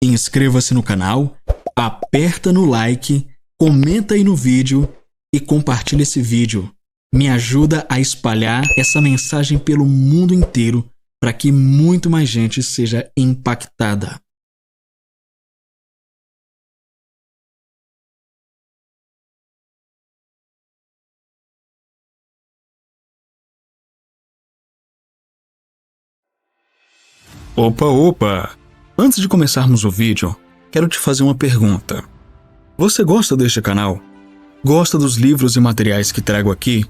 inscreva-se no canal, aperta no like, comenta aí no vídeo e compartilha esse vídeo. Me ajuda a espalhar essa mensagem pelo mundo inteiro para que muito mais gente seja impactada. Opa! Antes de começarmos o vídeo, quero te fazer uma pergunta. Você gosta deste canal? Gosta dos livros e materiais que trago aqui?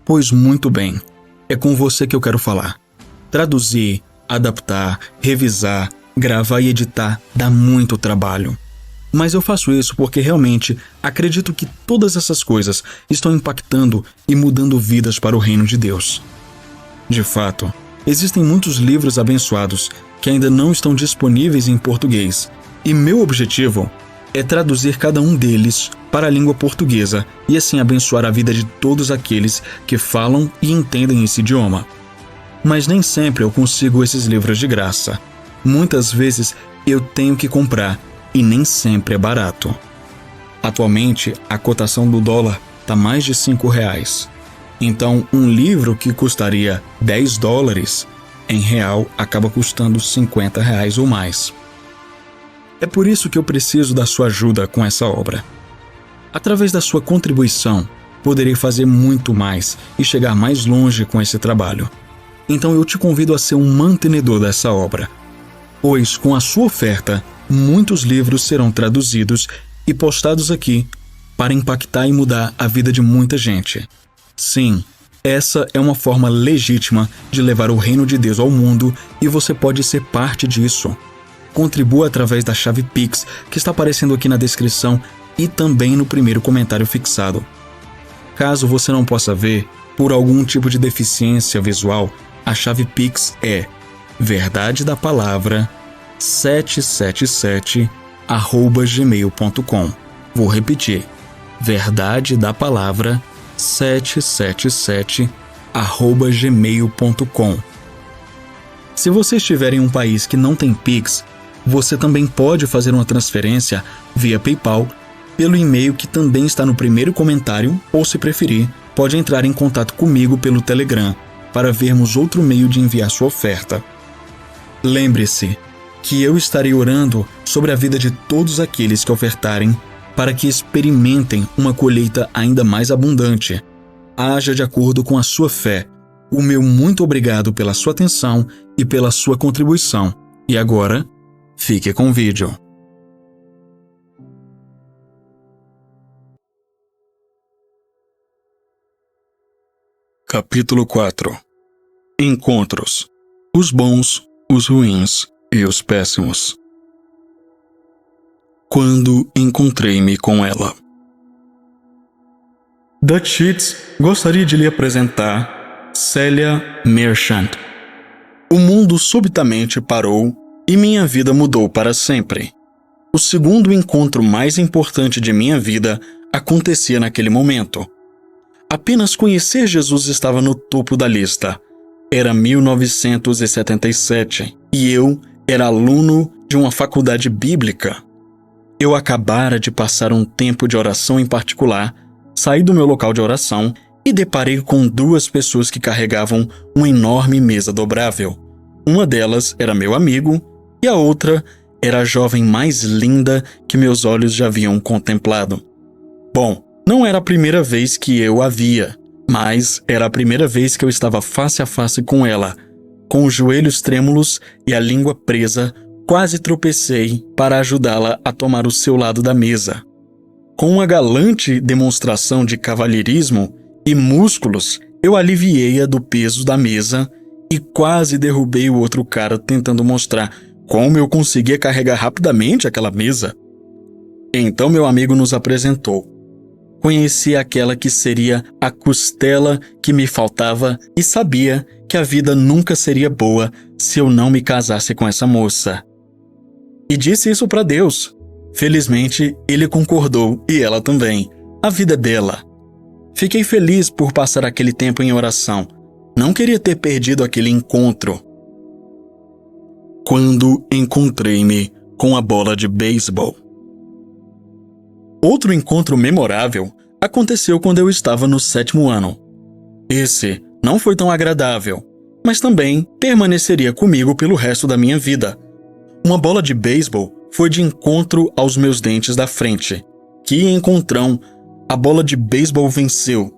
Pois muito bem, é com você que eu quero falar. Traduzir, adaptar, revisar, gravar e editar dá muito trabalho. Mas eu faço isso porque realmente acredito que todas essas coisas estão impactando e mudando vidas para o reino de Deus. De fato, existem muitos livros abençoados que ainda não estão disponíveis em português, e meu objetivo é traduzir cada um deles para a língua portuguesa e assim abençoar a vida de todos aqueles que falam e entendem esse idioma. Mas nem sempre eu consigo esses livros de graça. Muitas vezes eu tenho que comprar e nem sempre é barato. Atualmente, a cotação do dólar está mais de R$5. Então, um livro que custaria $10, em real, acaba custando R$50 ou mais. É por isso que eu preciso da sua ajuda com essa obra. Através da sua contribuição, poderei fazer muito mais e chegar mais longe com esse trabalho. Então eu te convido a ser um mantenedor dessa obra, pois com a sua oferta, muitos livros serão traduzidos e postados aqui para impactar e mudar a vida de muita gente. Sim, essa é uma forma legítima de levar o reino de Deus ao mundo e você pode ser parte disso. Contribua através da chave Pix que está aparecendo aqui na descrição e também no primeiro comentário fixado. Caso você não possa ver, por algum tipo de deficiência visual, a chave Pix é verdadedapalavra777@gmail.com. Vou repetir, verdadedapalavra777@gmail.com. Se você estiver em um país que não tem Pix, você também pode fazer uma transferência via PayPal pelo e-mail que também está no primeiro comentário, ou se preferir, pode entrar em contato comigo pelo Telegram para vermos outro meio de enviar sua oferta. Lembre-se que eu estarei orando sobre a vida de todos aqueles que ofertarem para que experimentem uma colheita ainda mais abundante. Haja de acordo com a sua fé. O meu muito obrigado pela sua atenção e pela sua contribuição. E agora, fique com o vídeo. Capítulo 4. Encontros. Os bons, os ruins e os péssimos. Quando encontrei-me com ela. Dutch Sheets gostaria de lhe apresentar Celia Merchant. O mundo subitamente parou e minha vida mudou para sempre. O segundo encontro mais importante de minha vida acontecia naquele momento. Apenas conhecer Jesus estava no topo da lista. Era 1977 e eu era aluno de uma faculdade bíblica. Eu acabara de passar um tempo de oração em particular, saí do meu local de oração e deparei com duas pessoas que carregavam uma enorme mesa dobrável. Uma delas era meu amigo e a outra era a jovem mais linda que meus olhos já haviam contemplado. Bom, não era a primeira vez que eu a via, mas era a primeira vez que eu estava face a face com ela. Com os joelhos trêmulos e a língua presa, quase tropecei para ajudá-la a tomar o seu lado da mesa. Com uma galante demonstração de cavalheirismo e músculos, eu aliviei-a do peso da mesa e quase derrubei o outro cara tentando mostrar como eu conseguia carregar rapidamente aquela mesa. Então meu amigo nos apresentou. Conheci aquela que seria a costela que me faltava e sabia que a vida nunca seria boa se eu não me casasse com essa moça. E disse isso para Deus. Felizmente, ele concordou e ela também. A vida é bela. Fiquei feliz por passar aquele tempo em oração. Não queria ter perdido aquele encontro. Quando encontrei-me com a bola de beisebol. Outro encontro memorável aconteceu quando eu estava no 7º ano. Esse não foi tão agradável, mas também permaneceria comigo pelo resto da minha vida. Uma bola de beisebol foi de encontro aos meus dentes da frente. Que encontrão! A bola de beisebol venceu.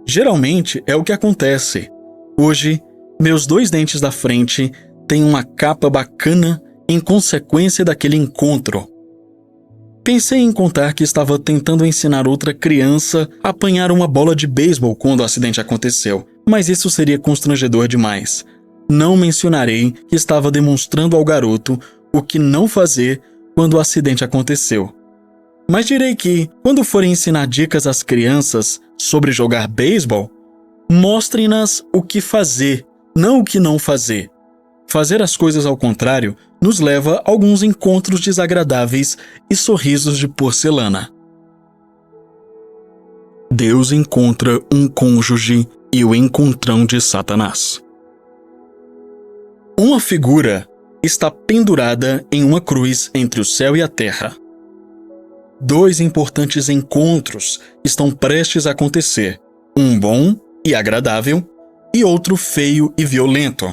Geralmente é o que acontece. Hoje, meus 2 dentes da frente têm uma capa bacana em consequência daquele encontro. Pensei em contar que estava tentando ensinar outra criança a apanhar uma bola de beisebol quando o acidente aconteceu, mas isso seria constrangedor demais. Não mencionarei que estava demonstrando ao garoto o que não fazer quando o acidente aconteceu. Mas direi que, quando forem ensinar dicas às crianças sobre jogar beisebol, mostrem-nas o que fazer, não o que não fazer. Fazer as coisas ao contrário nos leva a alguns encontros desagradáveis e sorrisos de porcelana. Deus encontra um cônjuge e o encontrão de Satanás. Uma figura está pendurada em uma cruz entre o céu e a terra. 2 importantes encontros estão prestes a acontecer, um bom e agradável e outro feio e violento.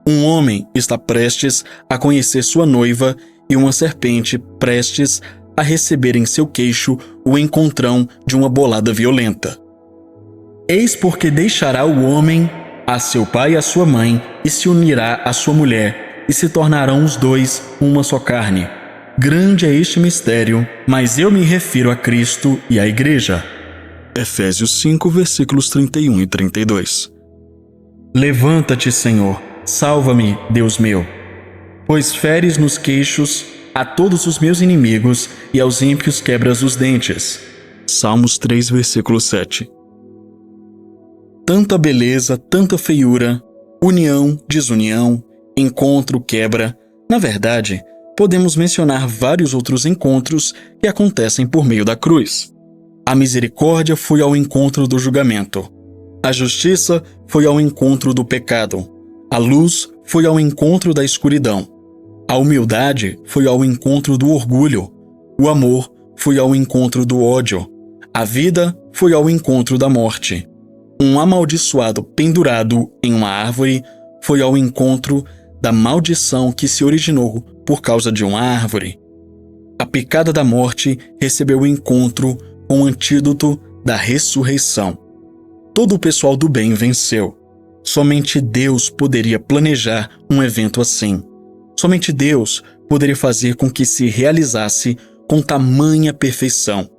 Um homem está prestes a conhecer sua noiva e uma serpente prestes a receber em seu queixo o encontrão de uma bolada violenta. Eis porque deixará o homem a seu pai e a sua mãe e se unirá à sua mulher, e se tornarão os 2 uma só carne. Grande é este mistério, mas eu me refiro a Cristo e à Igreja. Efésios 5, versículos 31 e 32. Levanta-te, Senhor, salva-me, Deus meu, pois feres nos queixos a todos os meus inimigos e aos ímpios quebras os dentes. Salmos 3, versículo 7. Tanta beleza, tanta feiura, união, desunião, encontro, quebra. Na verdade, podemos mencionar vários outros encontros que acontecem por meio da cruz. A misericórdia foi ao encontro do julgamento. A justiça foi ao encontro do pecado. A luz foi ao encontro da escuridão. A humildade foi ao encontro do orgulho. O amor foi ao encontro do ódio. A vida foi ao encontro da morte. Um amaldiçoado pendurado em uma árvore foi ao encontro da maldição que se originou por causa de uma árvore. A picada da morte recebeu o encontro com o antídoto da ressurreição. Todo o pessoal do bem venceu. Somente Deus poderia planejar um evento assim. Somente Deus poderia fazer com que se realizasse com tamanha perfeição.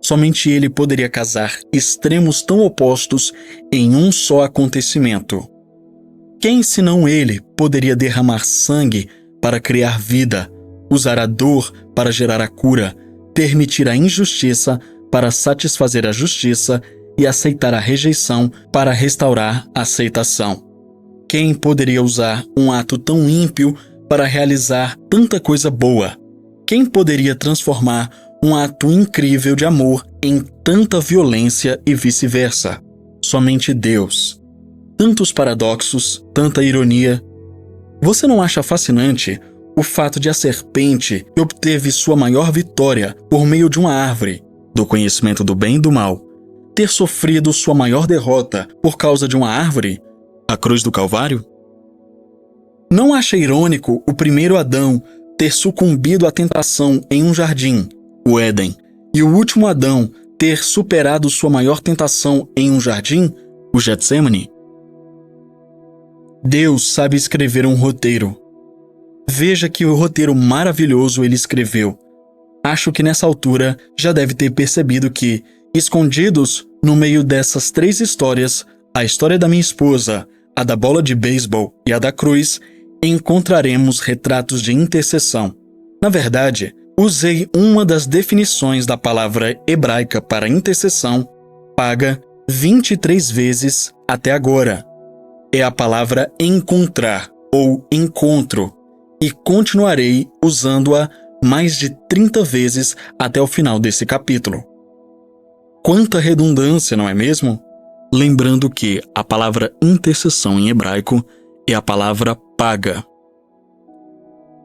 Somente Ele poderia casar extremos tão opostos em um só acontecimento. Quem, senão Ele, poderia derramar sangue para criar vida, usar a dor para gerar a cura, permitir a injustiça para satisfazer a justiça e aceitar a rejeição para restaurar a aceitação? Quem poderia usar um ato tão ímpio para realizar tanta coisa boa? Quem poderia transformar um ato incrível de amor em tanta violência e vice-versa? Somente Deus. Tantos paradoxos, tanta ironia. Você não acha fascinante o fato de a serpente que obteve sua maior vitória por meio de uma árvore, do conhecimento do bem e do mal, ter sofrido sua maior derrota por causa de uma árvore, a cruz do Calvário? Não acha irônico o primeiro Adão ter sucumbido à tentação em um jardim, o Éden, e o último Adão ter superado sua maior tentação em um jardim, o Getsêmani? Deus sabe escrever um roteiro. Veja que roteiro maravilhoso ele escreveu. Acho que nessa altura já deve ter percebido que, escondidos no meio dessas 3 histórias, a história da minha esposa, a da bola de beisebol e a da cruz, encontraremos retratos de intercessão. Na verdade, usei uma das definições da palavra hebraica para intercessão, paga, 23 vezes até agora. É a palavra encontrar ou encontro, e continuarei usando-a mais de 30 vezes até o final desse capítulo. Quanta redundância, não é mesmo? Lembrando que a palavra intercessão em hebraico é a palavra paga.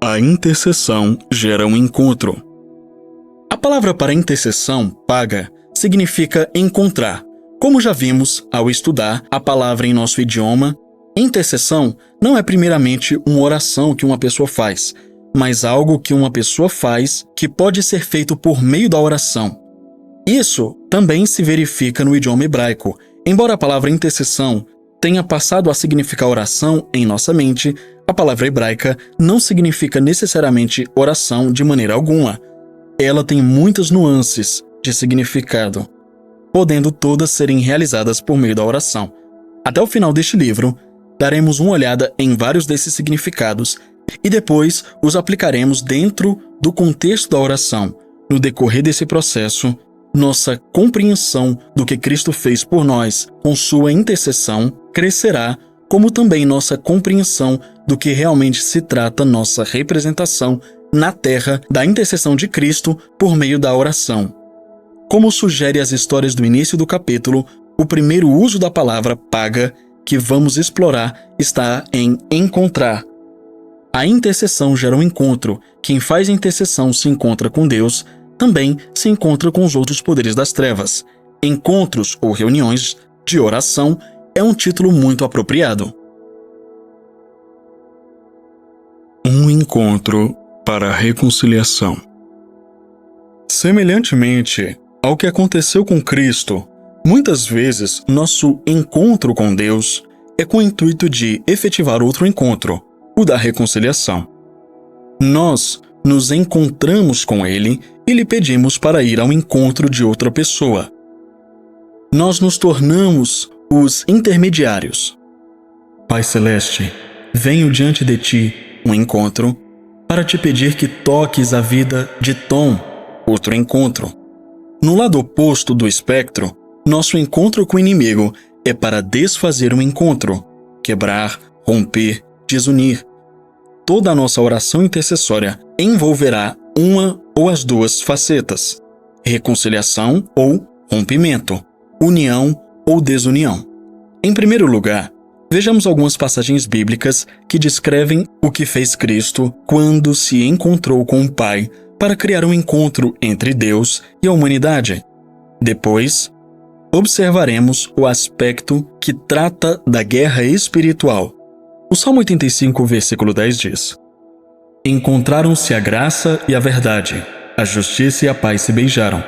A intercessão gera um encontro. A palavra para intercessão, paga, significa encontrar. Como já vimos ao estudar a palavra em nosso idioma, intercessão não é primeiramente uma oração que uma pessoa faz, mas algo que uma pessoa faz que pode ser feito por meio da oração. Isso também se verifica no idioma hebraico. Embora a palavra intercessão tenha passado a significar oração em nossa mente, a palavra hebraica não significa necessariamente oração de maneira alguma. Ela tem muitas nuances de significado, podendo todas serem realizadas por meio da oração. Até o final deste livro, daremos uma olhada em vários desses significados e depois os aplicaremos dentro do contexto da oração. No decorrer desse processo, nossa compreensão do que Cristo fez por nós com sua intercessão crescerá, como também nossa compreensão do que realmente se trata nossa representação na terra da intercessão de Cristo por meio da oração. Como sugere as histórias do início do capítulo, o primeiro uso da palavra paga que vamos explorar está em encontrar. A intercessão gera um encontro. Quem faz intercessão se encontra com Deus, também se encontra com os outros poderes das trevas. Encontros ou reuniões de oração é um título muito apropriado. Um encontro para a reconciliação. Semelhantemente ao que aconteceu com Cristo, muitas vezes nosso encontro com Deus é com o intuito de efetivar outro encontro, o da reconciliação. Nós nos encontramos com Ele e lhe pedimos para ir ao encontro de outra pessoa. Nós nos tornamos os intermediários. Pai Celeste, venho diante de Ti, um encontro, para te pedir que toques a vida de Tom, outro encontro. No lado oposto do espectro, nosso encontro com o inimigo é para desfazer um encontro, quebrar, romper, desunir. Toda a nossa oração intercessória envolverá uma ou as duas facetas: reconciliação ou rompimento, união ou desunião. Em primeiro lugar, vejamos algumas passagens bíblicas que descrevem o que fez Cristo quando se encontrou com o Pai para criar um encontro entre Deus e a humanidade. Depois, observaremos o aspecto que trata da guerra espiritual. O Salmo 85, versículo 10 diz: Encontraram-se a graça e a verdade, a justiça e a paz se beijaram.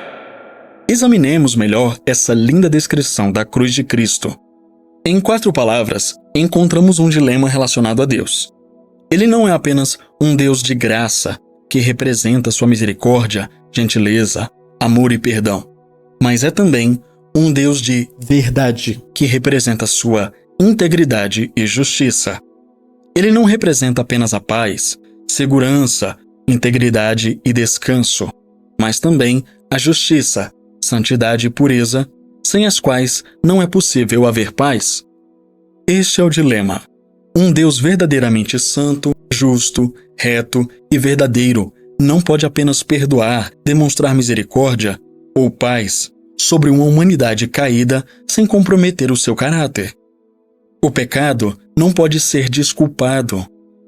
Examinemos melhor essa linda descrição da cruz de Cristo. Em 4 palavras, encontramos um dilema relacionado a Deus. Ele não é apenas um Deus de graça, que representa sua misericórdia, gentileza, amor e perdão, mas é também um Deus de verdade, que representa sua integridade e justiça. Ele não representa apenas a paz, segurança, integridade e descanso, mas também a justiça, santidade e pureza, sem as quais não é possível haver paz. Este é o dilema. Um Deus verdadeiramente santo, justo, reto e verdadeiro não pode apenas perdoar, demonstrar misericórdia ou paz sobre uma humanidade caída sem comprometer o seu caráter. O pecado não pode ser desculpado.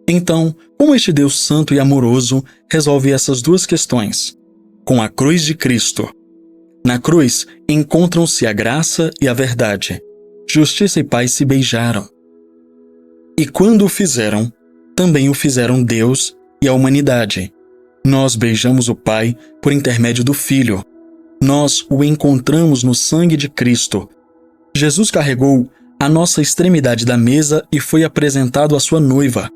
Então, como este Deus santo e amoroso resolve essas duas questões? Com a cruz de Cristo. Na cruz encontram-se a graça e a verdade. Justiça e paz se beijaram. E quando o fizeram, também o fizeram Deus e a humanidade. Nós beijamos o Pai por intermédio do Filho. Nós o encontramos no sangue de Cristo. Jesus carregou a nossa extremidade da mesa e foi apresentado à sua noiva.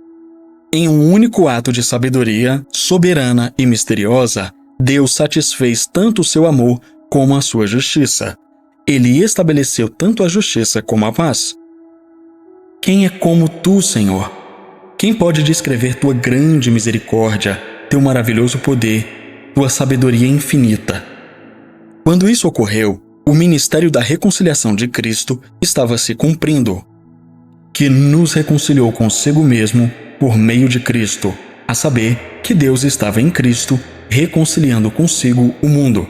Em um único ato de sabedoria, soberana e misteriosa, Deus satisfez tanto o seu amor como a sua justiça. Ele estabeleceu tanto a justiça como a paz. Quem é como tu, Senhor? Quem pode descrever tua grande misericórdia, teu maravilhoso poder, tua sabedoria infinita? Quando isso ocorreu, o ministério da reconciliação de Cristo estava se cumprindo, que nos reconciliou consigo mesmo por meio de Cristo, a saber, que Deus estava em Cristo, reconciliando consigo o mundo.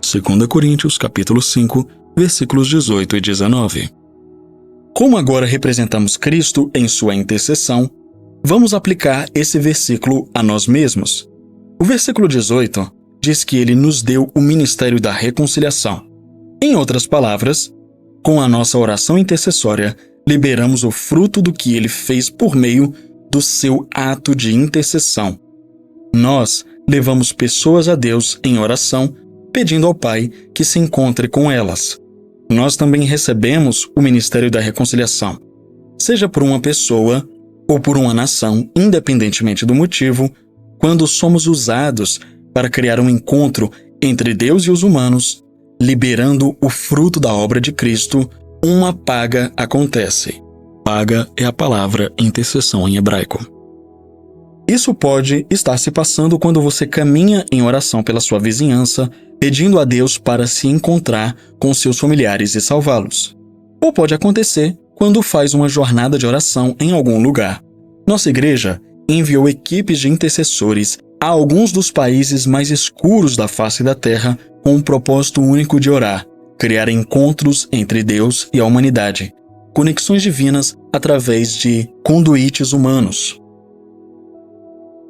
2 Coríntios capítulo 5, versículos 18 e 19. Como agora representamos Cristo em sua intercessão, Vamos aplicar esse versículo a nós mesmos. O versículo 18 diz que ele nos deu o ministério da reconciliação. Em outras palavras, com a nossa oração intercessória, liberamos o fruto do que ele fez por meio do seu ato de intercessão. Nós levamos pessoas a Deus em oração, pedindo ao Pai que se encontre com elas. Nós também recebemos o ministério da reconciliação, seja por uma pessoa ou por uma nação, independentemente do motivo, quando somos usados para criar um encontro entre Deus e os humanos, liberando o fruto da obra de Cristo, uma paga acontece. Paga é a palavra intercessão em hebraico. Isso pode estar se passando quando você caminha em oração pela sua vizinhança, pedindo a Deus para se encontrar com seus familiares e salvá-los. Ou pode acontecer quando faz uma jornada de oração em algum lugar. Nossa igreja enviou equipes de intercessores a alguns dos países mais escuros da face da terra com um propósito único de orar, criar encontros entre Deus e a humanidade, conexões divinas através de conduítes humanos.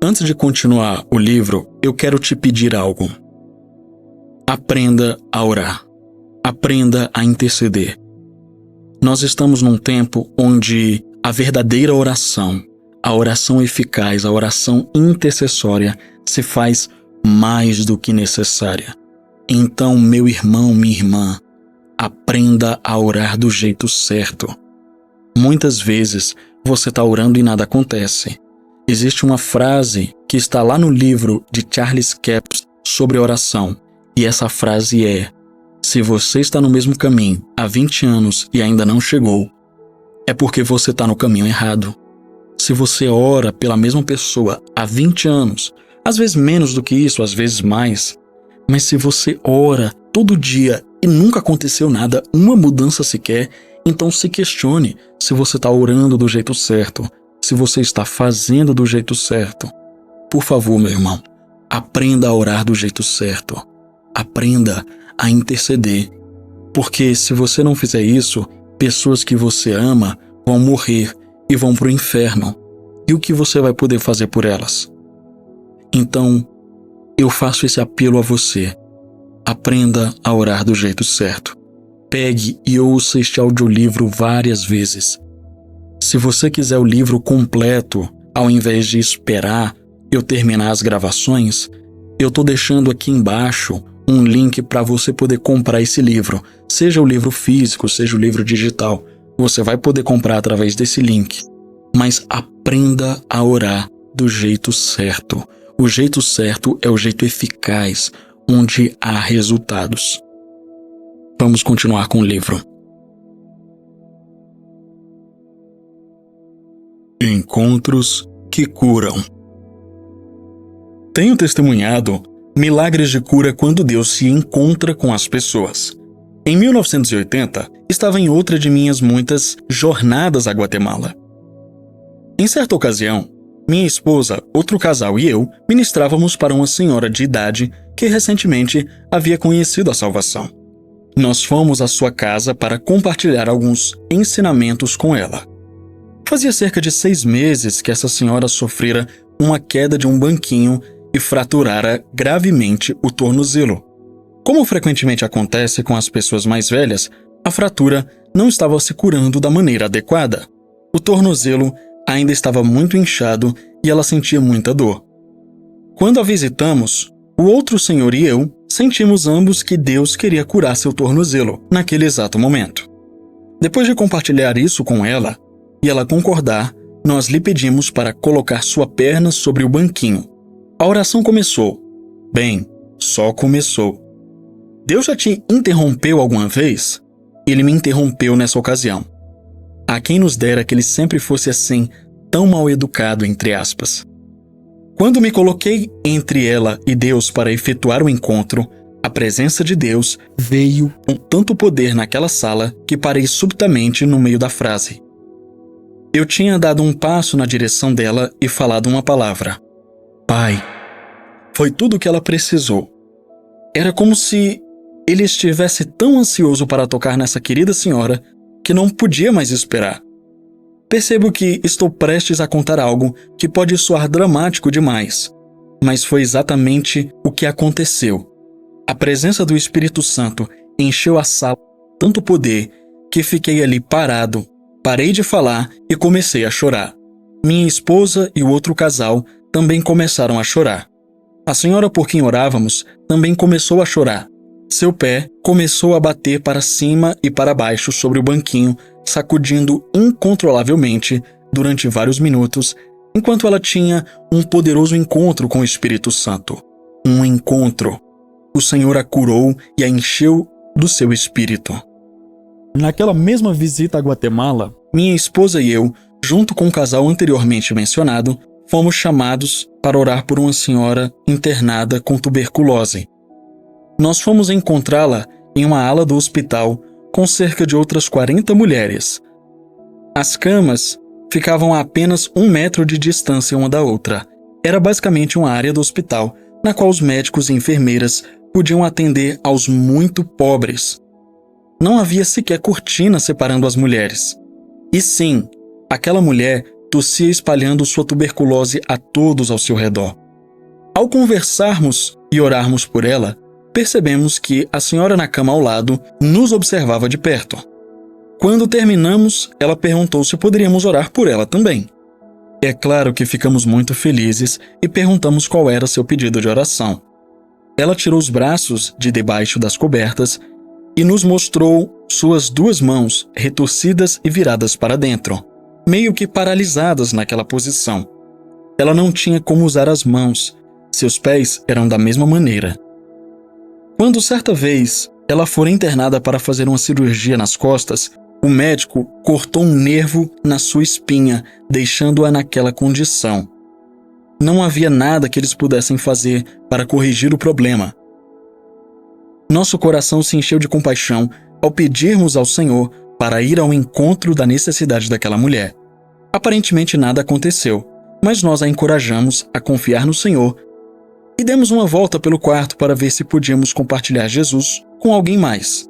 Antes de continuar o livro, eu quero te pedir algo. Aprenda a orar. Aprenda a interceder. Nós estamos num tempo onde a verdadeira oração, a oração eficaz, a oração intercessória se faz mais do que necessária. Então, meu irmão, minha irmã, aprenda a orar do jeito certo. Muitas vezes você está orando e nada acontece. Existe uma frase que está lá no livro de Charles Capps sobre oração, e essa frase é: se você está no mesmo caminho há 20 anos e ainda não chegou, é porque você está no caminho errado. Se você ora pela mesma pessoa há 20 anos, às vezes menos do que isso, às vezes mais, mas se você ora todo dia e nunca aconteceu nada, uma mudança sequer, então se questione se você está orando do jeito certo, se você está fazendo do jeito certo. Por favor, meu irmão, aprenda a orar do jeito certo. Aprenda a interceder. Porque se você não fizer isso, pessoas que você ama vão morrer e vão para o inferno. E o que você vai poder fazer por elas? Então, eu faço esse apelo a você. Aprenda a orar do jeito certo. Pegue e ouça este audiolivro várias vezes. Se você quiser o livro completo, ao invés de esperar eu terminar as gravações, eu estou deixando aqui embaixo um link para você poder comprar esse livro. Seja o livro físico, seja o livro digital. Você vai poder comprar através desse link. Mas aprenda a orar do jeito certo. O jeito certo é o jeito eficaz, onde há resultados. Vamos continuar com o livro. Encontros que curam. Tenho testemunhado milagres de cura quando Deus se encontra com as pessoas. Em 1980, estava em outra de minhas muitas jornadas a Guatemala. Em certa ocasião, minha esposa, outro casal e eu ministrávamos para uma senhora de idade que recentemente havia conhecido a salvação. Nós fomos à sua casa para compartilhar alguns ensinamentos com ela. Fazia cerca de 6 meses que essa senhora sofrera uma queda de um banquinho e fraturara gravemente o tornozelo. Como frequentemente acontece com as pessoas mais velhas, a fratura não estava se curando da maneira adequada. O tornozelo ainda estava muito inchado e ela sentia muita dor. Quando a visitamos, o outro senhor e eu sentimos ambos que Deus queria curar seu tornozelo naquele exato momento. Depois de compartilhar isso com ela e ela concordar, nós lhe pedimos para colocar sua perna sobre o banquinho. A oração começou. Bem, só começou. Deus já te interrompeu alguma vez? Ele me interrompeu nessa ocasião. A quem nos dera que ele sempre fosse assim, tão mal educado, entre aspas. Quando me coloquei entre ela e Deus para efetuar o encontro, a presença de Deus veio com tanto poder naquela sala que parei subitamente no meio da frase. Eu tinha dado um passo na direção dela e falado uma palavra. Pai. Foi tudo o que ela precisou. Era como se ele estivesse tão ansioso para tocar nessa querida senhora que não podia mais esperar. Percebo que estou prestes a contar algo que pode soar dramático demais, mas foi exatamente o que aconteceu. A presença do Espírito Santo encheu a sala com tanto poder que fiquei ali parado, parei de falar e comecei a chorar. Minha esposa e o outro casal também começaram a chorar. A senhora por quem orávamos também começou a chorar. Seu pé começou a bater para cima e para baixo sobre o banquinho, sacudindo incontrolavelmente durante vários minutos, enquanto ela tinha um poderoso encontro com o Espírito Santo. Um encontro. O Senhor a curou e a encheu do seu Espírito. Naquela mesma visita a Guatemala, minha esposa e eu, junto com o casal anteriormente mencionado, fomos chamados para orar por uma senhora internada com tuberculose. Nós fomos encontrá-la em uma ala do hospital com cerca de outras 40 mulheres. As camas ficavam a apenas 1 metro de distância uma da outra. Era basicamente uma área do hospital na qual os médicos e enfermeiras podiam atender aos muito pobres. Não havia sequer cortina separando as mulheres. E sim, aquela mulher tossia espalhando sua tuberculose a todos ao seu redor. Ao conversarmos e orarmos por ela, percebemos que a senhora na cama ao lado nos observava de perto. Quando terminamos, ela perguntou se poderíamos orar por ela também. É claro que ficamos muito felizes e perguntamos qual era seu pedido de oração. Ela tirou os braços de debaixo das cobertas e nos mostrou suas 2 mãos retorcidas e viradas para dentro, meio que paralisadas naquela posição. Ela não tinha como usar as mãos, seus pés eram da mesma maneira. Quando certa vez ela fora internada para fazer uma cirurgia nas costas, o médico cortou um nervo na sua espinha, deixando-a naquela condição. Não havia nada que eles pudessem fazer para corrigir o problema. Nosso coração se encheu de compaixão ao pedirmos ao Senhor para ir ao encontro da necessidade daquela mulher. Aparentemente nada aconteceu, mas nós a encorajamos a confiar no Senhor e demos uma volta pelo quarto para ver se podíamos compartilhar Jesus com alguém mais.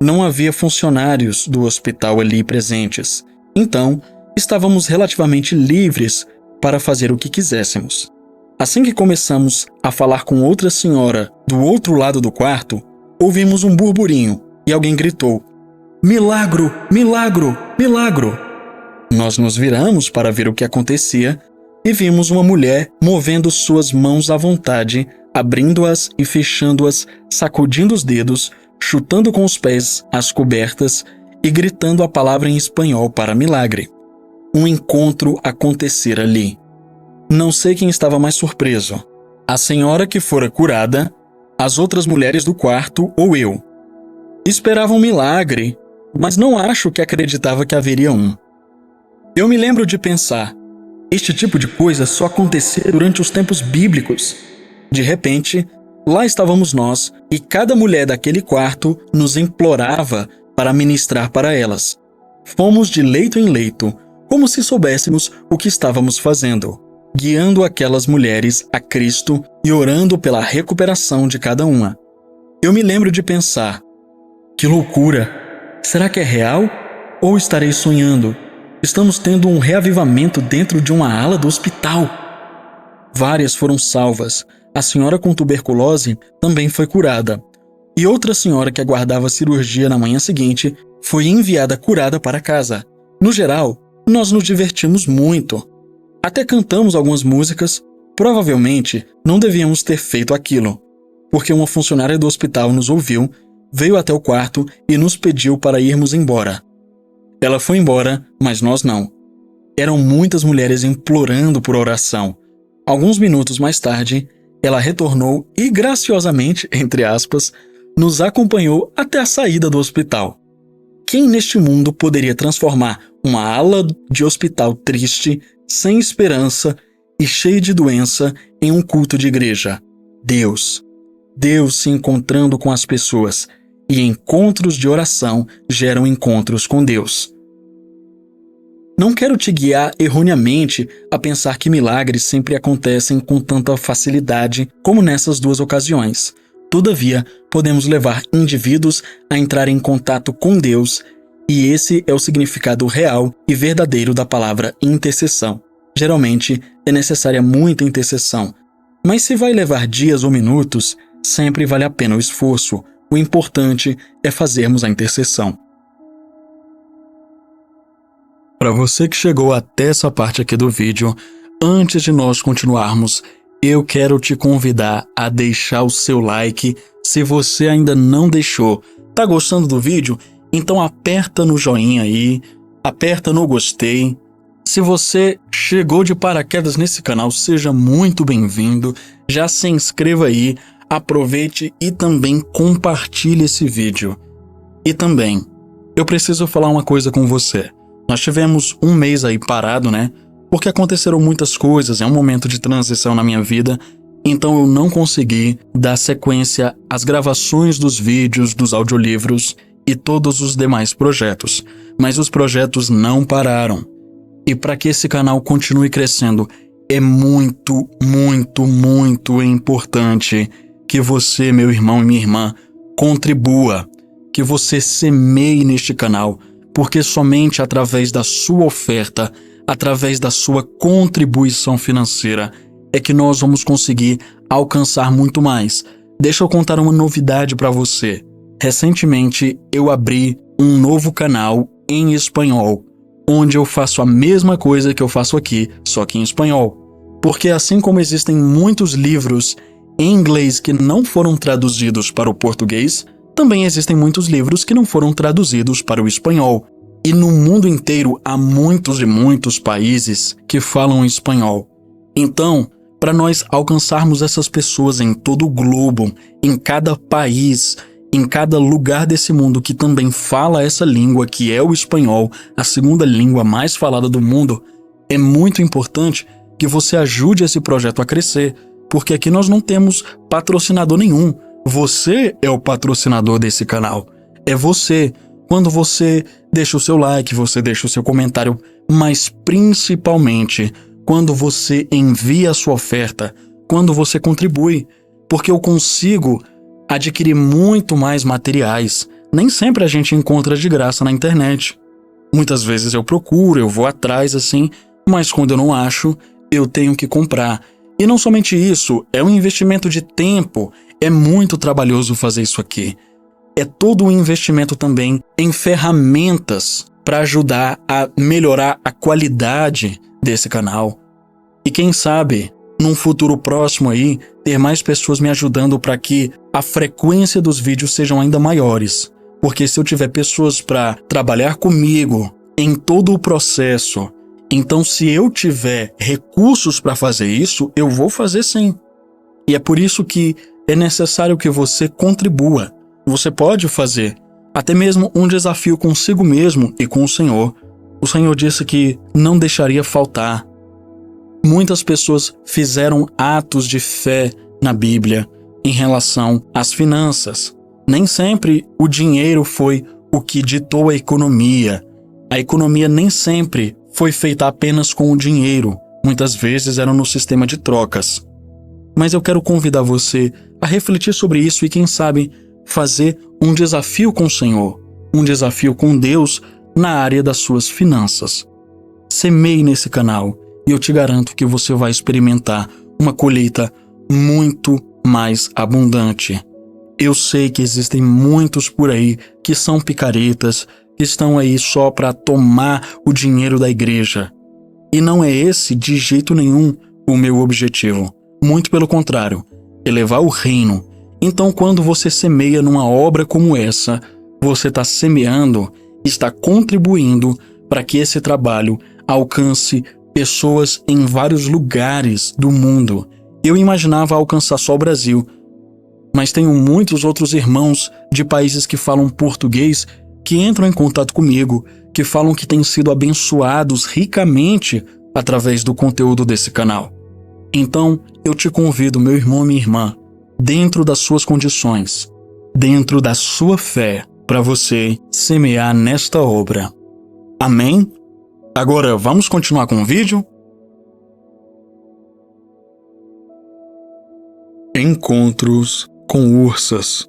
Não havia funcionários do hospital ali presentes, então estávamos relativamente livres para fazer o que quiséssemos. Assim que começamos a falar com outra senhora do outro lado do quarto, ouvimos um burburinho e alguém gritou: "Milagro! Milagro! Milagro!" Nós nos viramos para ver o que acontecia e vimos uma mulher movendo suas mãos à vontade, abrindo-as e fechando-as, sacudindo os dedos, chutando com os pés as cobertas e gritando a palavra em espanhol para milagre. Um encontro acontecera ali. Não sei quem estava mais surpreso, a senhora que fora curada, as outras mulheres do quarto ou eu. Esperava um milagre, mas não acho que acreditava que haveria um. Eu me lembro de pensar, este tipo de coisa só acontecia durante os tempos bíblicos. De repente, lá estávamos nós e cada mulher daquele quarto nos implorava para ministrar para elas. Fomos de leito em leito, como se soubéssemos o que estávamos fazendo, guiando aquelas mulheres a Cristo e orando pela recuperação de cada uma. Eu me lembro de pensar, que loucura! Será que é real? Ou estarei sonhando? Estamos tendo um reavivamento dentro de uma ala do hospital. Várias foram salvas. A senhora com tuberculose também foi curada. E outra senhora que aguardava cirurgia na manhã seguinte foi enviada curada para casa. No geral, nós nos divertimos muito. Até cantamos algumas músicas. Provavelmente não devíamos ter feito aquilo, porque uma funcionária do hospital nos ouviu, veio até o quarto e nos pediu para irmos embora. Ela foi embora, mas nós não. Eram muitas mulheres implorando por oração. Alguns minutos mais tarde, ela retornou e graciosamente, entre aspas, nos acompanhou até a saída do hospital. Quem neste mundo poderia transformar uma ala de hospital triste, sem esperança e cheia de doença em um culto de igreja? Deus. Deus se encontrando com as pessoas, e encontros de oração geram encontros com Deus. Não quero te guiar erroneamente a pensar que milagres sempre acontecem com tanta facilidade como nessas 2 ocasiões. Todavia, podemos levar indivíduos a entrar em contato com Deus E esse é o significado real e verdadeiro da palavra intercessão. Geralmente, é necessária muita intercessão, mas se vai levar dias ou minutos, sempre vale a pena o esforço. O importante é fazermos a intercessão. Para você que chegou até essa parte aqui do vídeo, antes de nós continuarmos, eu quero te convidar a deixar o seu like. Se você ainda não deixou, tá gostando do vídeo? Então aperta no joinha aí, aperta no gostei. Se você chegou de paraquedas nesse canal, seja muito bem-vindo. Já se inscreva aí, aproveite e também compartilhe esse vídeo. E também, eu preciso falar uma coisa com você. Nós tivemos um mês aí parado, né? Porque aconteceram muitas coisas, é um momento de transição na minha vida, então eu não consegui dar sequência às gravações dos vídeos, dos audiolivros e todos os demais projetos. Mas os projetos não pararam. E para que esse canal continue crescendo, é muito, muito, muito importante que você, meu irmão e minha irmã, contribua, que você semeie neste canal, porque somente através da sua oferta, através da sua contribuição financeira, é que nós vamos conseguir alcançar muito mais. Deixa eu contar uma novidade para você. Recentemente, eu abri um novo canal em espanhol, onde eu faço a mesma coisa que eu faço aqui, só que em espanhol. Porque assim como existem muitos livros em inglês que não foram traduzidos para o português, também existem muitos livros que não foram traduzidos para o espanhol. E no mundo inteiro há muitos e muitos países que falam espanhol. Então, para nós alcançarmos essas pessoas em todo o globo, em cada país, em cada lugar desse mundo que também fala essa língua, que é o espanhol, a segunda língua mais falada do mundo, é muito importante que você ajude esse projeto a crescer, porque aqui nós não temos patrocinador nenhum. Você é o patrocinador desse canal. É você. Quando você deixa o seu like, você deixa o seu comentário, mas principalmente quando você envia a sua oferta, quando você contribui, porque eu consigo adquirir muito mais materiais. Nem sempre a gente encontra de graça na internet. Muitas vezes eu procuro, eu vou atrás assim, mas quando eu não acho, eu tenho que comprar. E não somente isso, é um investimento de tempo, é muito trabalhoso fazer isso aqui. É todo um investimento também em ferramentas para ajudar a melhorar a qualidade desse canal. E quem sabe, num futuro próximo aí, ter mais pessoas me ajudando para que a frequência dos vídeos sejam ainda maiores. Porque se eu tiver pessoas para trabalhar comigo em todo o processo, então se eu tiver recursos para fazer isso, eu vou fazer sim. E é por isso que é necessário que você contribua. Você pode fazer até mesmo um desafio consigo mesmo e com o Senhor. O Senhor disse que não deixaria faltar. Muitas pessoas fizeram atos de fé na Bíblia em relação às finanças. Nem sempre o dinheiro foi o que ditou a economia. A economia nem sempre foi feita apenas com o dinheiro. Muitas vezes era no sistema de trocas. Mas eu quero convidar você a refletir sobre isso e, quem sabe, fazer um desafio com o Senhor, um desafio com Deus na área das suas finanças. Semeie nesse canal e eu te garanto que você vai experimentar uma colheita muito mais abundante. Eu sei que existem muitos por aí que são picaretas, que estão aí só para tomar o dinheiro da igreja. E não é esse, de jeito nenhum, o meu objetivo. Muito pelo contrário, elevar o reino. Então, quando você semeia numa obra como essa, você está semeando, está contribuindo para que esse trabalho alcance pessoas em vários lugares do mundo. Eu imaginava alcançar só o Brasil, mas tenho muitos outros irmãos de países que falam português que entram em contato comigo, que falam que têm sido abençoados ricamente através do conteúdo desse canal. Então, eu te convido, meu irmão e minha irmã, dentro das suas condições, dentro da sua fé, para você semear nesta obra. Amém? Agora, vamos continuar com o vídeo? Encontros com ursas.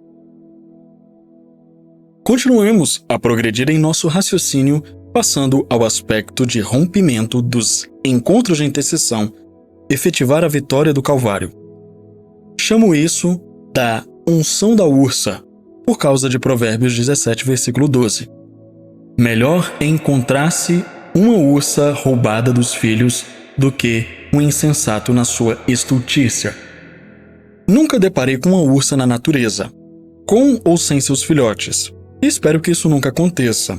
Continuemos a progredir em nosso raciocínio, passando ao aspecto de rompimento dos encontros de intercessão, efetivar a vitória do Calvário. Chamo isso da unção da ursa, por causa de Provérbios 17, versículo 12. Melhor é encontrar-se uma ursa roubada dos filhos do que um insensato na sua estultícia. Nunca deparei com uma ursa na natureza, com ou sem seus filhotes. Espero que isso nunca aconteça.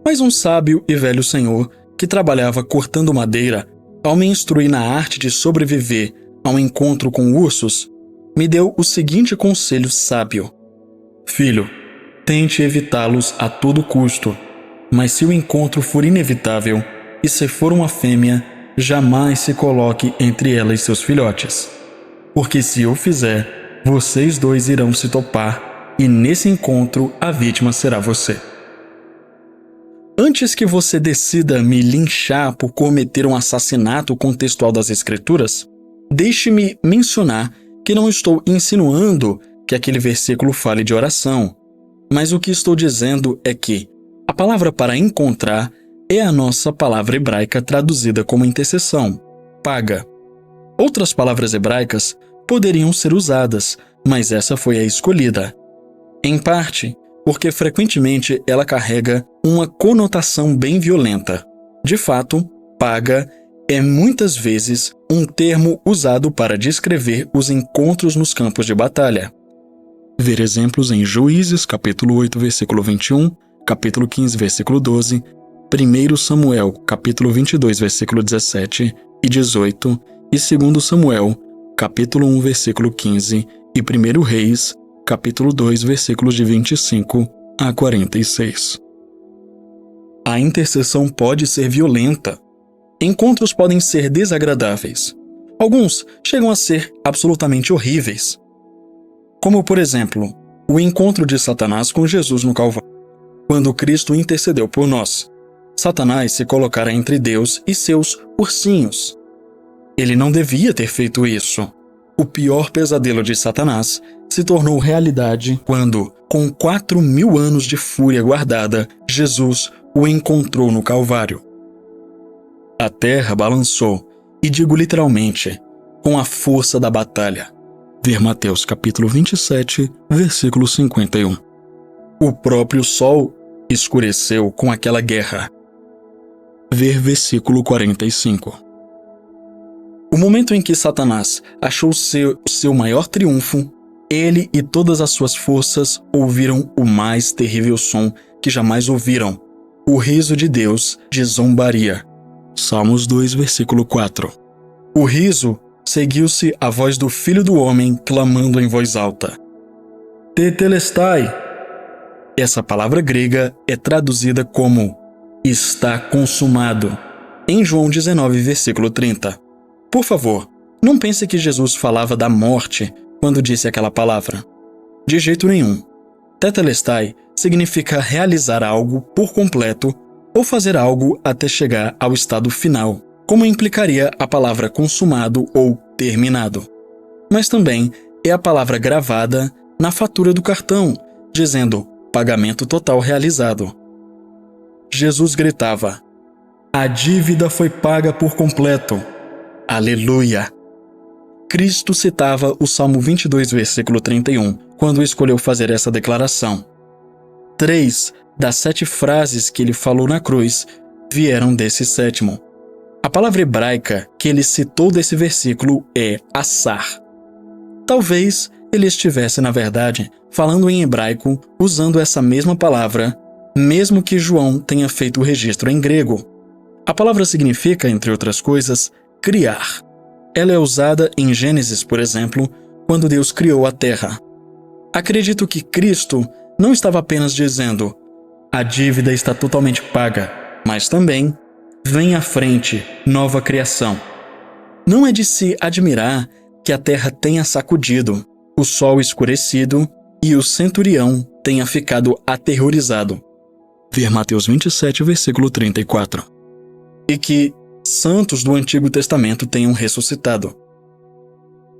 Mas um sábio e velho senhor, que trabalhava cortando madeira, ao me instruir na arte de sobreviver ao encontro com ursos, me deu o seguinte conselho sábio: Filho, tente evitá-los a todo custo, mas se o encontro for inevitável, e se for uma fêmea, jamais se coloque entre ela e seus filhotes. Porque se o fizer, vocês dois irão se topar, e nesse encontro a vítima será você. Antes que você decida me linchar por cometer um assassinato contextual das Escrituras, deixe-me mencionar que não estou insinuando que aquele versículo fale de oração, mas o que estou dizendo é que a palavra para encontrar é a nossa palavra hebraica traduzida como intercessão, paga. Outras palavras hebraicas poderiam ser usadas, mas essa foi a escolhida. Em parte, porque frequentemente ela carrega uma conotação bem violenta. De fato, paga é muitas vezes um termo usado para descrever os encontros nos campos de batalha. Ver exemplos em Juízes, capítulo 8, versículo 21, capítulo 15, versículo 12, 1 Samuel, capítulo 22, versículo 17 e 18, e 2 Samuel, capítulo 1, versículo 15, e 1 Reis, capítulo 2, versículos de 25 a 46. A intercessão pode ser violenta. Encontros podem ser desagradáveis. Alguns chegam a ser absolutamente horríveis. Como, por exemplo, o encontro de Satanás com Jesus no Calvário. Quando Cristo intercedeu por nós, Satanás se colocara entre Deus e seus ursinhos. Ele não devia ter feito isso. O pior pesadelo de Satanás se tornou realidade quando, com 4.000 anos de fúria guardada, Jesus o encontrou no Calvário. A terra balançou, e digo literalmente, com a força da batalha. Ver Mateus capítulo 27, versículo 51. O próprio sol escureceu com aquela guerra. Ver versículo 45. O momento em que Satanás achou seu maior triunfo, ele e todas as suas forças ouviram o mais terrível som que jamais ouviram, o riso de Deus de zombaria. Salmos 2, versículo 4. O riso seguiu-se à voz do Filho do Homem clamando em voz alta: Tetelestai! Essa palavra grega é traduzida como está consumado, em João 19, versículo 30. Por favor, não pense que Jesus falava da morte quando disse aquela palavra. De jeito nenhum. Tetelestai significa realizar algo por completo ou fazer algo até chegar ao estado final, como implicaria a palavra consumado ou terminado. Mas também é a palavra gravada na fatura do cartão, dizendo pagamento total realizado. Jesus gritava: a dívida foi paga por completo. Aleluia! Cristo citava o Salmo 22, versículo 31, quando escolheu fazer essa declaração. 3 das 7 frases que ele falou na cruz vieram desse sétimo. A palavra hebraica que ele citou desse versículo é assar. Talvez ele estivesse, na verdade, falando em hebraico, usando essa mesma palavra, mesmo que João tenha feito o registro em grego. A palavra significa, entre outras coisas, criar. Ela é usada em Gênesis, por exemplo, quando Deus criou a terra. Acredito que Cristo não estava apenas dizendo: a dívida está totalmente paga, mas também: vem à frente, nova criação. Não é de se admirar que a terra tenha sacudido, o sol escurecido e o centurião tenha ficado aterrorizado. Ver Mateus 27, versículo 34. E que santos do Antigo Testamento tenham ressuscitado.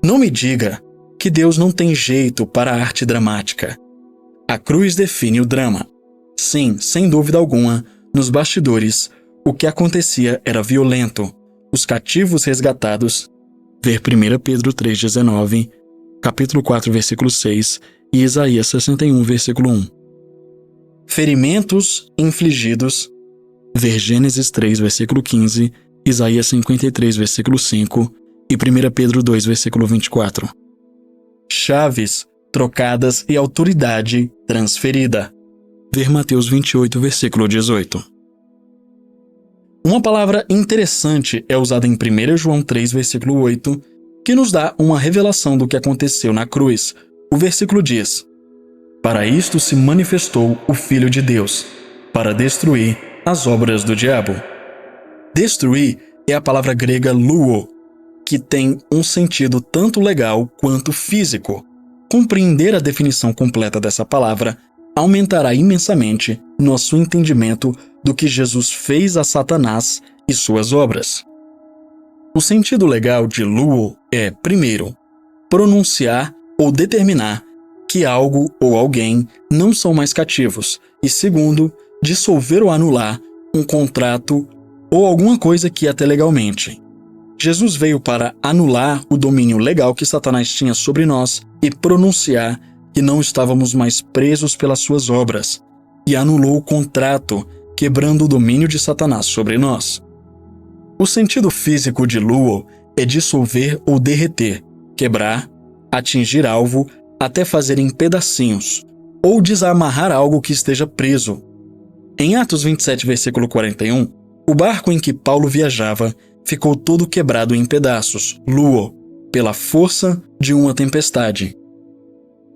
Não me diga que Deus não tem jeito para a arte dramática. A cruz define o drama. Sim, sem dúvida alguma, nos bastidores, o que acontecia era violento. Os cativos resgatados, ver 1 Pedro 3,19, capítulo 4, versículo 6 e Isaías 61, versículo 1. Ferimentos infligidos, ver Gênesis 3, versículo 15, Isaías 53, versículo 5 e 1 Pedro 2, versículo 24. Chaves trocadas e autoridade transferida, ver Mateus 28, versículo 18. Uma palavra interessante é usada em 1 João 3, versículo 8, que nos dá uma revelação do que aconteceu na cruz. O versículo diz: "Para isto se manifestou o Filho de Deus, para destruir as obras do diabo." Destruir é a palavra grega luo, que tem um sentido tanto legal quanto físico. Compreender a definição completa dessa palavra aumentará imensamente nosso entendimento do que Jesus fez a Satanás e suas obras. O sentido legal de luo é, primeiro, pronunciar ou determinar que algo ou alguém não são mais cativos, e segundo, dissolver ou anular um contrato ou alguma coisa que até legalmente. Jesus veio para anular o domínio legal que Satanás tinha sobre nós e pronunciar que não estávamos mais presos pelas suas obras, e anulou o contrato, quebrando o domínio de Satanás sobre nós. O sentido físico de luo é dissolver ou derreter, quebrar, atingir alvo até fazer em pedacinhos, ou desamarrar algo que esteja preso. Em Atos 27, versículo 41, o barco em que Paulo viajava ficou todo quebrado em pedaços, luo, pela força de uma tempestade.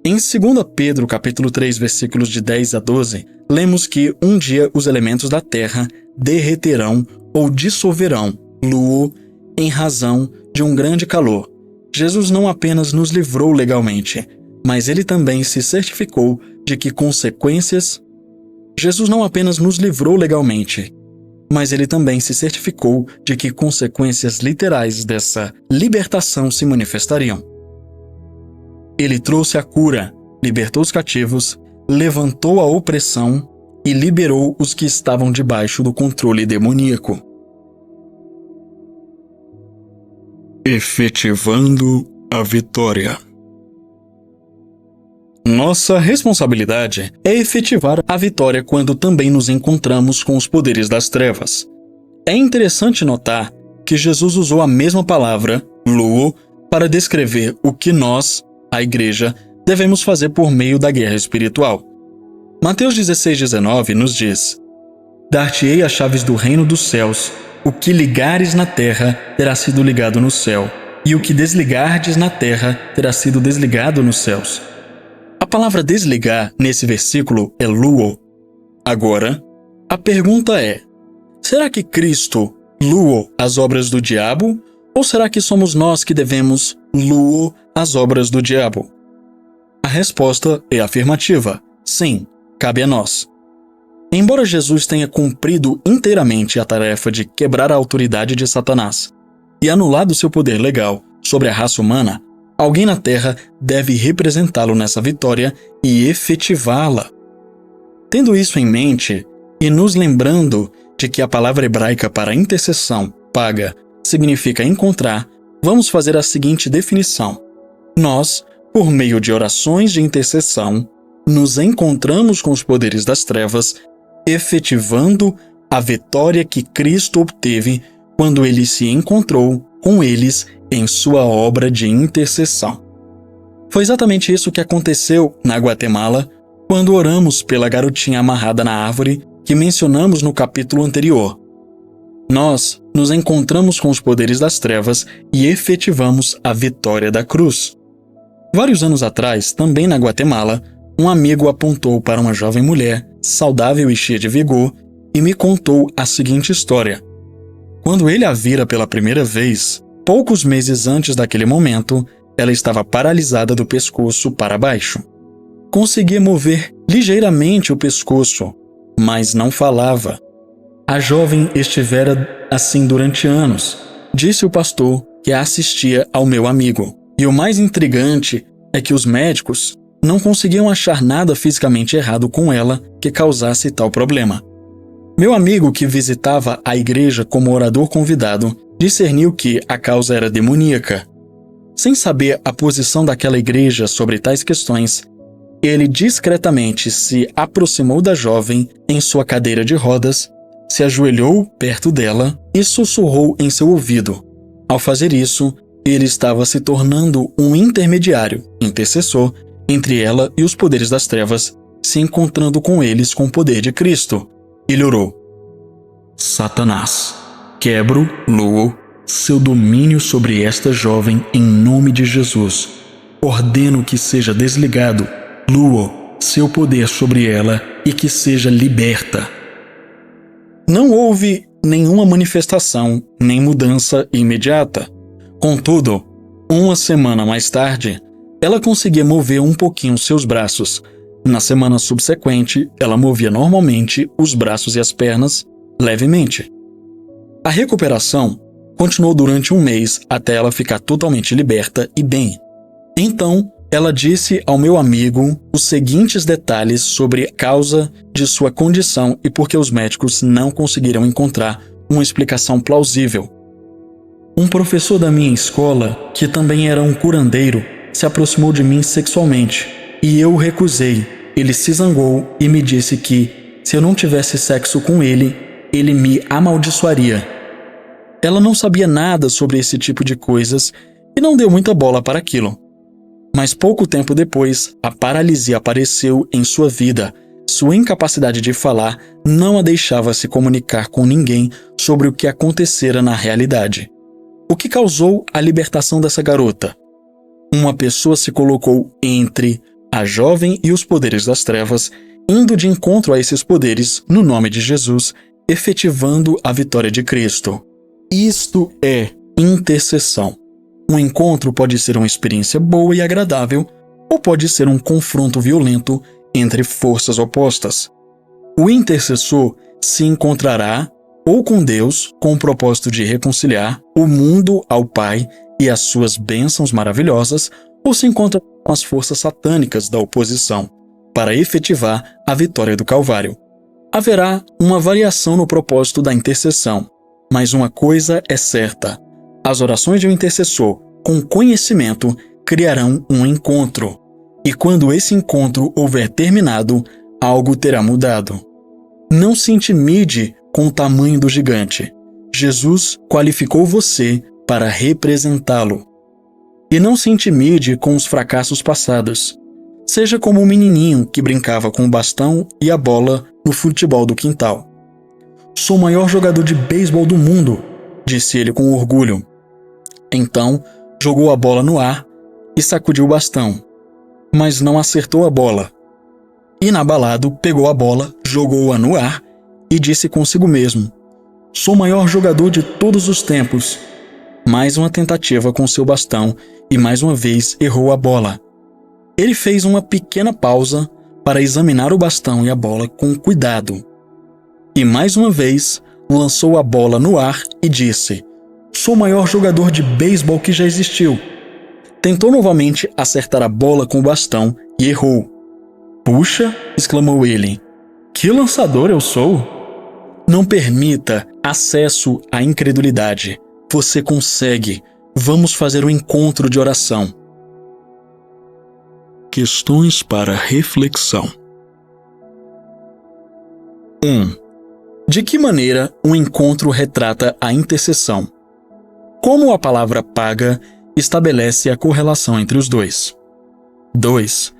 Em 2 Pedro capítulo 3, versículos de 10 a 12, lemos que um dia os elementos da terra derreterão ou dissolverão, luo, em razão de um grande calor. Jesus não apenas nos livrou legalmente, mas ele também se certificou de que consequências... Jesus não apenas nos livrou legalmente, mas ele também se certificou de que consequências literais dessa libertação se manifestariam. Ele trouxe a cura, libertou os cativos, levantou a opressão e liberou os que estavam debaixo do controle demoníaco. Efetivando a vitória. Nossa responsabilidade é efetivar a vitória quando também nos encontramos com os poderes das trevas. É interessante notar que Jesus usou a mesma palavra, luo, para descrever o que nós, a igreja, devemos fazer por meio da guerra espiritual. Mateus 16,19 nos diz: "Dar-te-ei as chaves do reino dos céus, o que ligares na terra terá sido ligado no céu, e o que desligardes na terra terá sido desligado nos céus." A palavra desligar nesse versículo é luo. Agora, a pergunta é: será que Cristo luo as obras do diabo? Ou será que somos nós que devemos luo as obras do diabo? A resposta é afirmativa. Sim, cabe a nós. Embora Jesus tenha cumprido inteiramente a tarefa de quebrar a autoridade de Satanás e anulado seu poder legal sobre a raça humana, alguém na Terra deve representá-lo nessa vitória e efetivá-la. Tendo isso em mente e nos lembrando de que a palavra hebraica para intercessão, paga, significa encontrar, vamos fazer a seguinte definição. Nós, por meio de orações de intercessão, nos encontramos com os poderes das trevas, efetivando a vitória que Cristo obteve quando ele se encontrou com eles em sua obra de intercessão. Foi exatamente isso que aconteceu na Guatemala quando oramos pela garotinha amarrada na árvore que mencionamos no capítulo anterior. Nós nos encontramos com os poderes das trevas e efetivamos a vitória da cruz. Vários anos atrás, também na Guatemala, um amigo apontou para uma jovem mulher, saudável e cheia de vigor, e me contou a seguinte história. Quando ele a vira pela primeira vez, poucos meses antes daquele momento, ela estava paralisada do pescoço para baixo. Conseguia mover ligeiramente o pescoço, mas não falava. A jovem estivera assim durante anos, disse o pastor que assistia ao meu amigo. E o mais intrigante é que os médicos não conseguiam achar nada fisicamente errado com ela que causasse tal problema. Meu amigo, que visitava a igreja como orador convidado, discerniu que a causa era demoníaca. Sem saber a posição daquela igreja sobre tais questões, ele discretamente se aproximou da jovem em sua cadeira de rodas, se ajoelhou perto dela e sussurrou em seu ouvido. Ao fazer isso, ele estava se tornando um intermediário, intercessor, entre ela e os poderes das trevas, se encontrando com eles com o poder de Cristo. Ele orou: Satanás, quebro, Luo, seu domínio sobre esta jovem em nome de Jesus. Ordeno que seja desligado, Luo, seu poder sobre ela e que seja liberta. Não houve nenhuma manifestação nem mudança imediata. Contudo, uma semana mais tarde, ela conseguia mover um pouquinho seus braços. Na semana subsequente, ela movia normalmente os braços e as pernas, levemente. A recuperação continuou durante um mês até ela ficar totalmente liberta e bem. Então, ela disse ao meu amigo os seguintes detalhes sobre a causa de sua condição e por que os médicos não conseguiram encontrar uma explicação plausível. Um professor da minha escola, que também era um curandeiro, se aproximou de mim sexualmente e eu o recusei. Ele se zangou e me disse que, se eu não tivesse sexo com ele, ele me amaldiçoaria. Ela não sabia nada sobre esse tipo de coisas e não deu muita bola para aquilo. Mas pouco tempo depois, a paralisia apareceu em sua vida. Sua incapacidade de falar não a deixava se comunicar com ninguém sobre o que acontecera na realidade. O que causou a libertação dessa garota? Uma pessoa se colocou entre a jovem e os poderes das trevas, indo de encontro a esses poderes no nome de Jesus, efetivando a vitória de Cristo. Isto é intercessão. Um encontro pode ser uma experiência boa e agradável, ou pode ser um confronto violento entre forças opostas. O intercessor se encontrará ou com Deus com o propósito de reconciliar o mundo ao Pai e as suas bênçãos maravilhosas, ou se encontra com as forças satânicas da oposição, para efetivar a vitória do Calvário. Haverá uma variação no propósito da intercessão, mas uma coisa é certa: as orações de um intercessor, com conhecimento, criarão um encontro. E quando esse encontro houver terminado, algo terá mudado. Não se intimide com o tamanho do gigante. Jesus qualificou você para representá-lo. E não se intimide com os fracassos passados. Seja como um menininho que brincava com o bastão e a bola no futebol do quintal. Sou o maior jogador de beisebol do mundo, disse ele com orgulho. Então, jogou a bola no ar e sacudiu o bastão, mas não acertou a bola. Inabalado, pegou a bola, jogou-a no ar e disse consigo mesmo: sou o maior jogador de todos os tempos. Mais uma tentativa com seu bastão e mais uma vez errou a bola. Ele fez uma pequena pausa para examinar o bastão e a bola com cuidado. E mais uma vez lançou a bola no ar e disse: sou o maior jogador de beisebol que já existiu. Tentou novamente acertar a bola com o bastão e errou. Puxa, exclamou ele. Que lançador eu sou! Não permita acesso à incredulidade. Você consegue. Vamos fazer um encontro de oração. Questões para reflexão. 1. De que maneira um encontro retrata a intercessão? Como a palavra paga estabelece a correlação entre os dois? 2.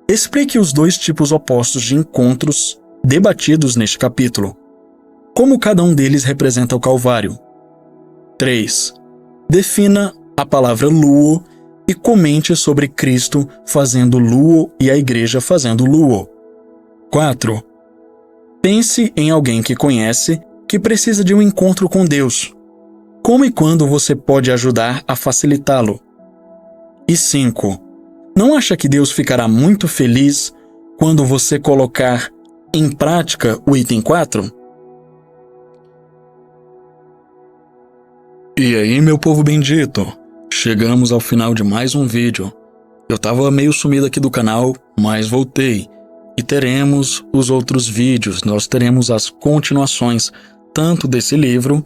Explique os dois tipos opostos de encontros debatidos neste capítulo. Como cada um deles representa o Calvário? 3. Defina a palavra luo e comente sobre Cristo fazendo luo e a igreja fazendo luo. 4. Pense em alguém que conhece que precisa de um encontro com Deus. Como e quando você pode ajudar a facilitá-lo? E 5. Não acha que Deus ficará muito feliz quando você colocar em prática o item 4? E aí, meu povo bendito, chegamos ao final de mais um vídeo. Eu tava meio sumido aqui do canal, mas voltei. E teremos os outros vídeos, nós teremos as continuações, tanto desse livro,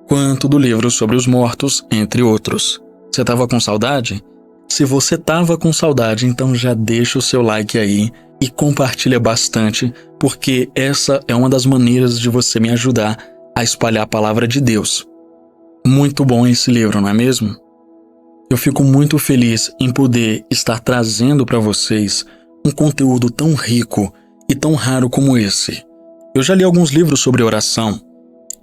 quanto do livro sobre os mortos, entre outros. Você tava com saudade? Se você tava com saudade, então já deixa o seu like aí e compartilha bastante, porque essa é uma das maneiras de você me ajudar a espalhar a palavra de Deus. Muito bom esse livro, não é mesmo? Eu fico muito feliz em poder estar trazendo para vocês um conteúdo tão rico e tão raro como esse. Eu já li alguns livros sobre oração,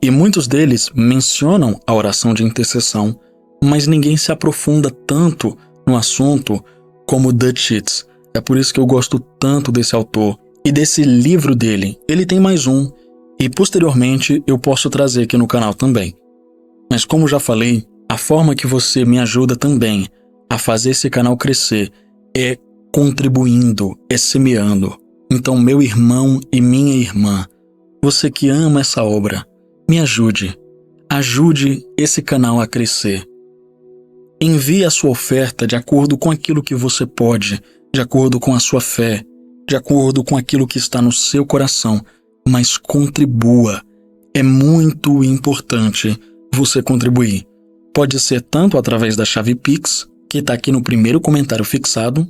e muitos deles mencionam a oração de intercessão, mas ninguém se aprofunda tanto no assunto como Dutch Sheets. É por isso que eu gosto tanto desse autor e desse livro dele. Ele tem mais um, e posteriormente eu posso trazer aqui no canal também. Mas como já falei, a forma que você me ajuda também a fazer esse canal crescer é contribuindo, é semeando. Então, meu irmão e minha irmã, você que ama essa obra, me ajude. Ajude esse canal a crescer. Envie a sua oferta de acordo com aquilo que você pode, de acordo com a sua fé, de acordo com aquilo que está no seu coração, mas contribua. É muito importante você contribuir. Pode ser tanto através da chave Pix, que está aqui no primeiro comentário fixado,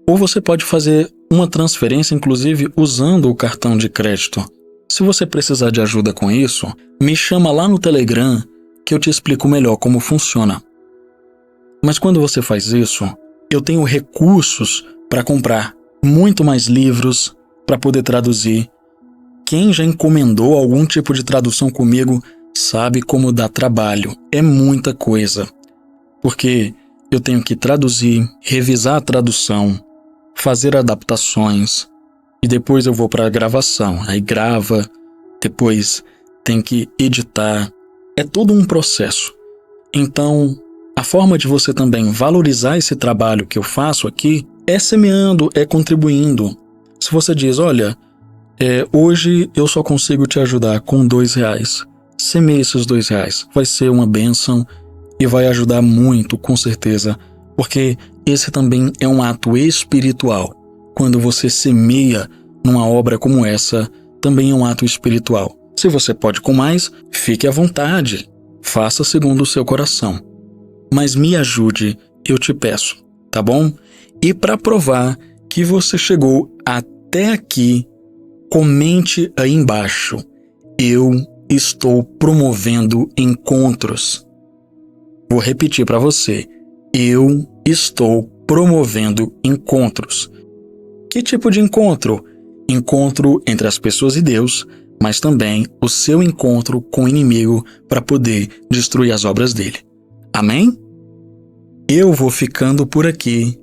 ou você pode fazer uma transferência, inclusive, usando o cartão de crédito. Se você precisar de ajuda com isso, me chama lá no Telegram, que eu te explico melhor como funciona. Mas quando você faz isso, eu tenho recursos para comprar muito mais livros, para poder traduzir. Quem já encomendou algum tipo de tradução comigo sabe como dá trabalho. É muita coisa. Porque eu tenho que traduzir, revisar a tradução, fazer adaptações, e depois eu vou para a gravação. Aí grava, depois tem que editar. É todo um processo. Então, a forma de você também valorizar esse trabalho que eu faço aqui é semeando, é contribuindo. Se você diz, olha, hoje eu só consigo te ajudar com R$2, semeie esses R$2. Vai ser uma bênção e vai ajudar muito, com certeza, porque esse também é um ato espiritual. Quando você semeia numa obra como essa, também é um ato espiritual. Se você pode com mais, fique à vontade. Faça segundo o seu coração. Mas me ajude, eu te peço, tá bom? E para provar que você chegou até aqui, comente aí embaixo. Eu estou promovendo encontros. Vou repetir para você. Eu estou promovendo encontros. Que tipo de encontro? Encontro entre as pessoas e Deus, mas também o seu encontro com o inimigo para poder destruir as obras dele. Amém? Eu vou ficando por aqui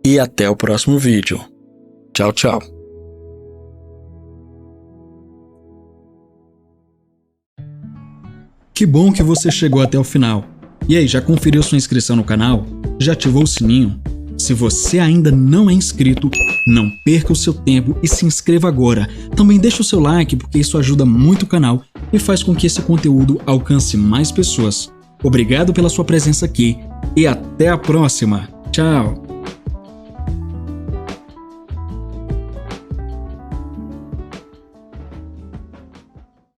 e até o próximo vídeo. Tchau, tchau. Que bom que você chegou até o final. E aí, já conferiu sua inscrição no canal? Já ativou o sininho? Se você ainda não é inscrito, não perca o seu tempo e se inscreva agora. Também deixa o seu like, porque isso ajuda muito o canal e faz com que esse conteúdo alcance mais pessoas. Obrigado pela sua presença aqui e até a próxima. Tchau!